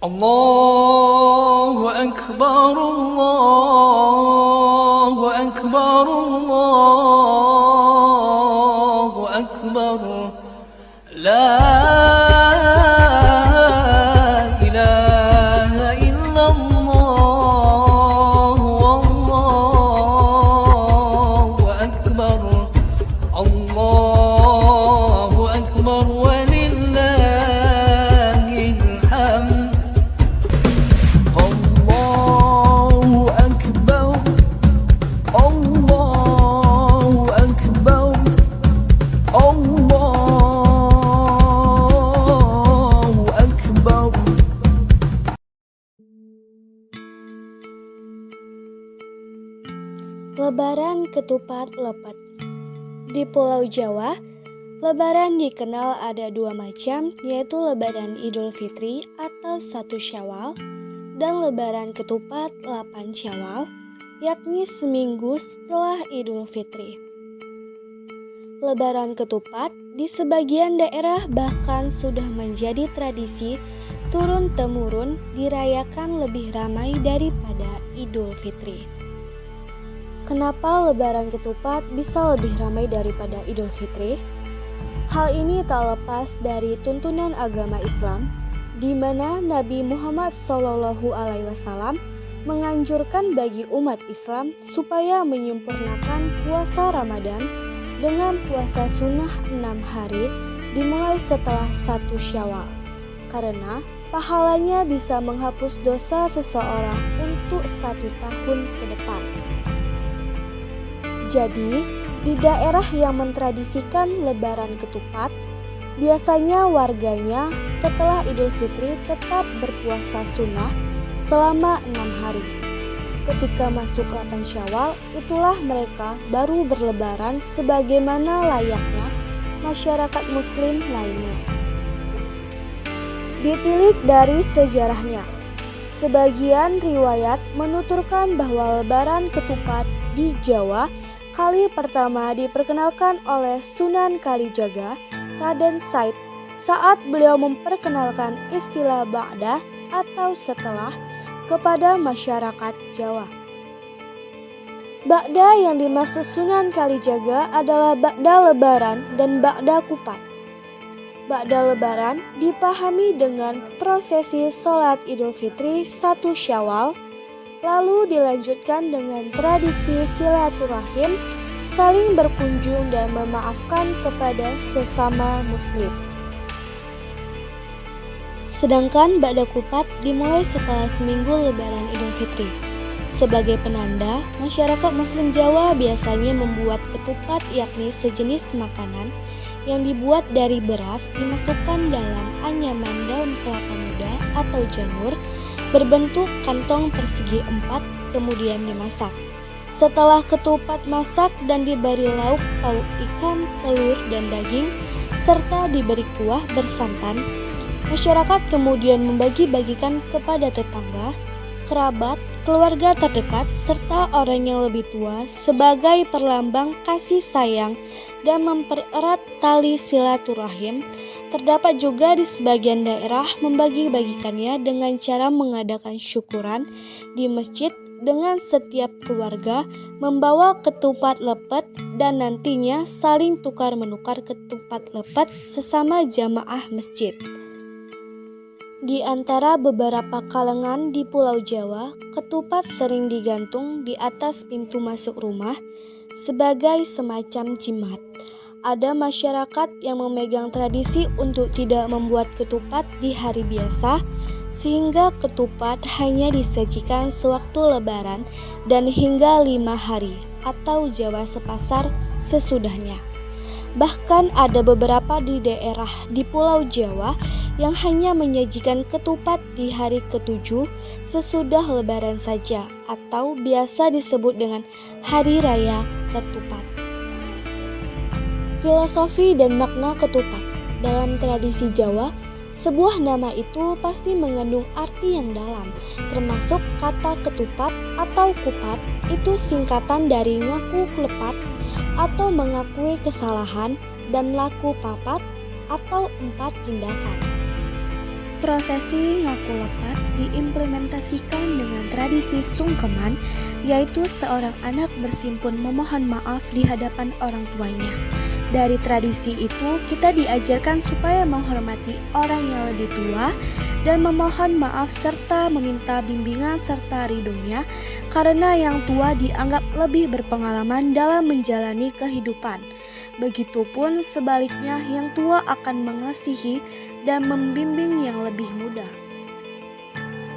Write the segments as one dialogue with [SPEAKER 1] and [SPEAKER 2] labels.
[SPEAKER 1] الله أكبر الله أكبر الله أكبر لا إله إلا الله والله أكبر الله أكبر ولله الحمد
[SPEAKER 2] الله أكبر الله أكبر الله أكبر.
[SPEAKER 3] Lebaran ketupat lepet. Di Pulau Jawa, Lebaran dikenal ada dua macam, yaitu Lebaran Idul Fitri atau 1 Syawal dan Lebaran ketupat 8 Syawal, yakni seminggu setelah Idul Fitri. Lebaran ketupat di sebagian daerah bahkan sudah menjadi tradisi turun-temurun dirayakan lebih ramai daripada Idul Fitri. Kenapa Lebaran ketupat bisa lebih ramai daripada Idul Fitri? Hal ini tak lepas dari tuntunan agama Islam, di mana Nabi Muhammad SAW menganjurkan bagi umat Islam supaya menyempurnakan puasa Ramadan dengan puasa sunnah 6 hari dimulai setelah 1 Syawal, karena pahalanya bisa menghapus dosa seseorang untuk 1 tahun ke depan. Jadi, di daerah yang mentradisikan Lebaran ketupat, biasanya warganya setelah Idul Fitri tetap berpuasa sunnah selama 6 hari. Ketika masuk 8 Syawal, itulah mereka baru berlebaran sebagaimana layaknya masyarakat muslim lainnya. Ditilik dari sejarahnya, sebagian riwayat menuturkan bahwa Lebaran ketupat di Jawa kali pertama diperkenalkan oleh Sunan Kalijaga, Raden Said, saat beliau memperkenalkan istilah ba'da atau setelah kepada masyarakat Jawa. Ba'da yang dimaksud Sunan Kalijaga adalah ba'da Lebaran dan ba'da kupat. Ba'da Lebaran dipahami dengan prosesi sholat Idul Fitri 1 Syawal, lalu dilanjutkan dengan tradisi silaturahim, saling berkunjung dan memaafkan kepada sesama muslim. Sedangkan ba'da kupat dimulai setelah seminggu Lebaran Idul Fitri. Sebagai penanda, masyarakat muslim Jawa biasanya membuat ketupat, yakni sejenis makanan yang dibuat dari beras dimasukkan dalam anyaman daun kelapa muda atau janur berbentuk kantong persegi 4, kemudian dimasak. Setelah ketupat masak dan diberi lauk pauk ikan, telur, dan daging, serta diberi kuah bersantan, masyarakat kemudian membagi-bagikan kepada tetangga, kerabat, keluarga terdekat, serta orang yang lebih tua sebagai perlambang kasih sayang dan mempererat tali silaturahim. Terdapat juga di sebagian daerah membagi-bagikannya dengan cara mengadakan syukuran di masjid dengan setiap keluarga membawa ketupat lepet dan nantinya saling tukar-menukar ketupat lepet sesama jamaah masjid. Di antara beberapa kalangan di Pulau Jawa, ketupat sering digantung di atas pintu masuk rumah sebagai semacam jimat. Ada masyarakat yang memegang tradisi untuk tidak membuat ketupat di hari biasa, sehingga ketupat hanya disajikan sewaktu Lebaran dan hingga 5 hari atau Jawa sepasar sesudahnya. Bahkan ada beberapa di daerah di Pulau Jawa yang hanya menyajikan ketupat di hari ke-7 sesudah Lebaran saja, atau biasa disebut dengan Hari Raya Ketupat. Filosofi dan makna ketupat. Dalam tradisi Jawa, sebuah nama itu pasti mengandung arti yang dalam, termasuk kata ketupat atau kupat itu singkatan dari ngaku klepat atau mengakui kesalahan, dan laku papat atau 4 tindakan. Prosesi ngaku lepat diimplementasikan dengan tradisi sungkeman, yaitu seorang anak bersimpun memohon maaf di hadapan orang tuanya. Dari tradisi itu, kita diajarkan supaya menghormati orang yang lebih tua dan memohon maaf serta meminta bimbingan serta ridhonya, karena yang tua dianggap lebih berpengalaman dalam menjalani kehidupan. Begitupun sebaliknya, yang tua akan mengasihi dan membimbing yang lebih muda.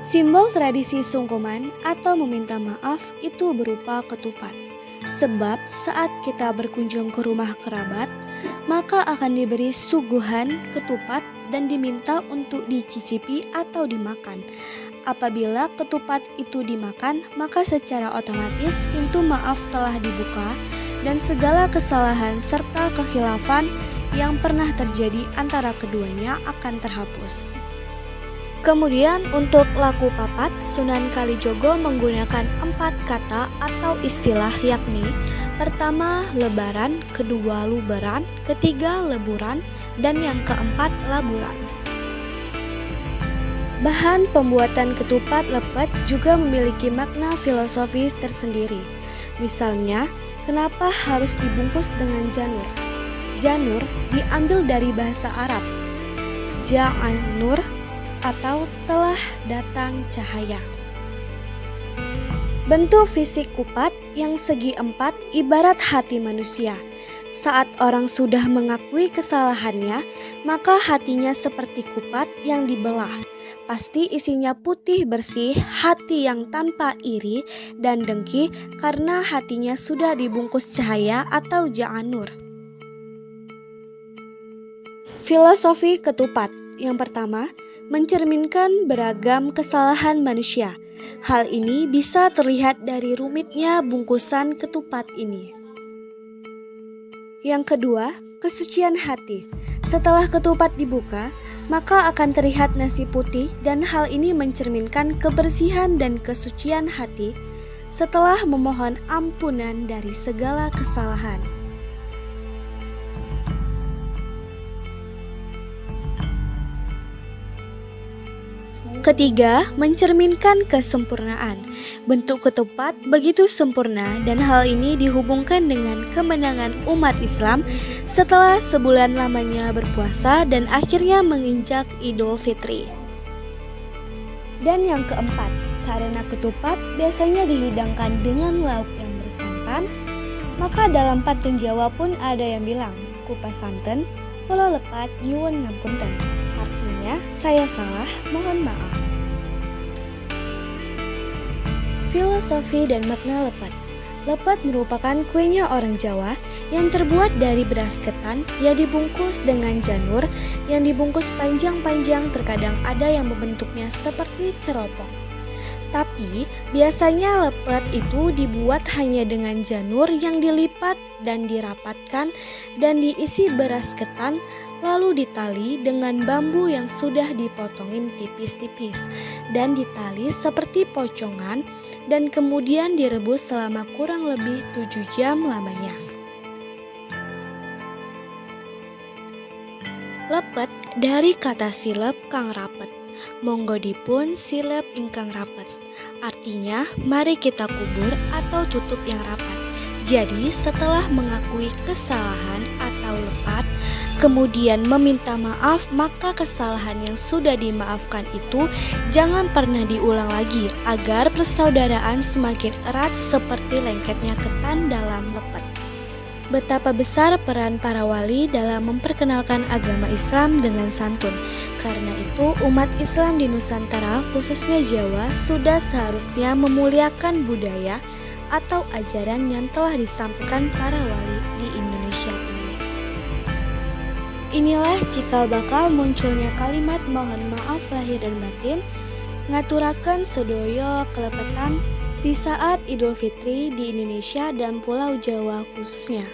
[SPEAKER 3] Simbol tradisi sungkeman atau meminta maaf itu berupa ketupat. Sebab saat kita berkunjung ke rumah kerabat, maka akan diberi suguhan ketupat dan diminta untuk dicicipi atau dimakan. Apabila ketupat itu dimakan, maka secara otomatis pintu maaf telah dibuka dan segala kesalahan serta kekhilafan yang pernah terjadi antara keduanya akan terhapus. Kemudian untuk laku papat, Sunan Kalijogo menggunakan 4 kata atau istilah, yakni pertama lebaran, kedua luberan, ketiga leburan, dan yang keempat laburan. Bahan pembuatan ketupat lepet juga memiliki makna filosofi tersendiri. Misalnya, kenapa harus dibungkus dengan janur? Janur diambil dari bahasa Arab, ja'anur, atau telah datang cahaya. Bentuk fisik kupat yang segi 4 ibarat hati manusia. Saat orang sudah mengakui kesalahannya, maka hatinya seperti kupat yang dibelah. Pasti isinya putih bersih, hati yang tanpa iri dan dengki, karena hatinya sudah dibungkus cahaya atau ja'anur. Filosofi ketupat yang pertama, mencerminkan beragam kesalahan manusia. Hal ini bisa terlihat dari rumitnya bungkusan ketupat ini. Yang kedua, kesucian hati. Setelah ketupat dibuka, maka akan terlihat nasi putih dan hal ini mencerminkan kebersihan dan kesucian hati setelah memohon ampunan dari segala kesalahan. Ketiga, mencerminkan kesempurnaan. Bentuk ketupat begitu sempurna dan hal ini dihubungkan dengan kemenangan umat Islam setelah sebulan lamanya berpuasa dan akhirnya menginjak Idul Fitri. Dan yang keempat, karena ketupat biasanya dihidangkan dengan lauk yang bersantan, maka dalam pantun Jawa pun ada yang bilang, kupas santen, kula lepat nyuwun ngapunten. Artinya, saya salah, mohon maaf. Filosofi dan makna lepet. Lepet merupakan kuenya orang Jawa yang terbuat dari beras ketan yang dibungkus dengan janur yang dibungkus panjang-panjang, terkadang ada yang membentuknya seperti ceropong. Tapi biasanya lepet itu dibuat hanya dengan janur yang dilipat dan dirapatkan dan diisi beras ketan, lalu ditali dengan bambu yang sudah dipotongin tipis-tipis dan ditali seperti pocongan dan kemudian direbus selama kurang lebih 7 jam lamanya. Lepet dari kata silep kang rapet, monggo dipun silep ingkang rapet. Artinya, mari kita kubur atau tutup yang rapat. Jadi, setelah mengakui kesalahan atau lepat, kemudian meminta maaf, maka kesalahan yang sudah dimaafkan itu jangan pernah diulang lagi agar persaudaraan semakin erat seperti lengketnya ketan dalam lepet. Betapa besar peran para wali dalam memperkenalkan agama Islam dengan santun. Karena itu, umat Islam di Nusantara, khususnya Jawa, sudah seharusnya memuliakan budaya atau ajaran yang telah disampaikan para wali di Indonesia ini. Inilah cikal bakal munculnya kalimat mohon maaf lahir dan batin, ngaturaken sedoyo kelepetan di saat Idul Fitri di Indonesia dan Pulau Jawa khususnya.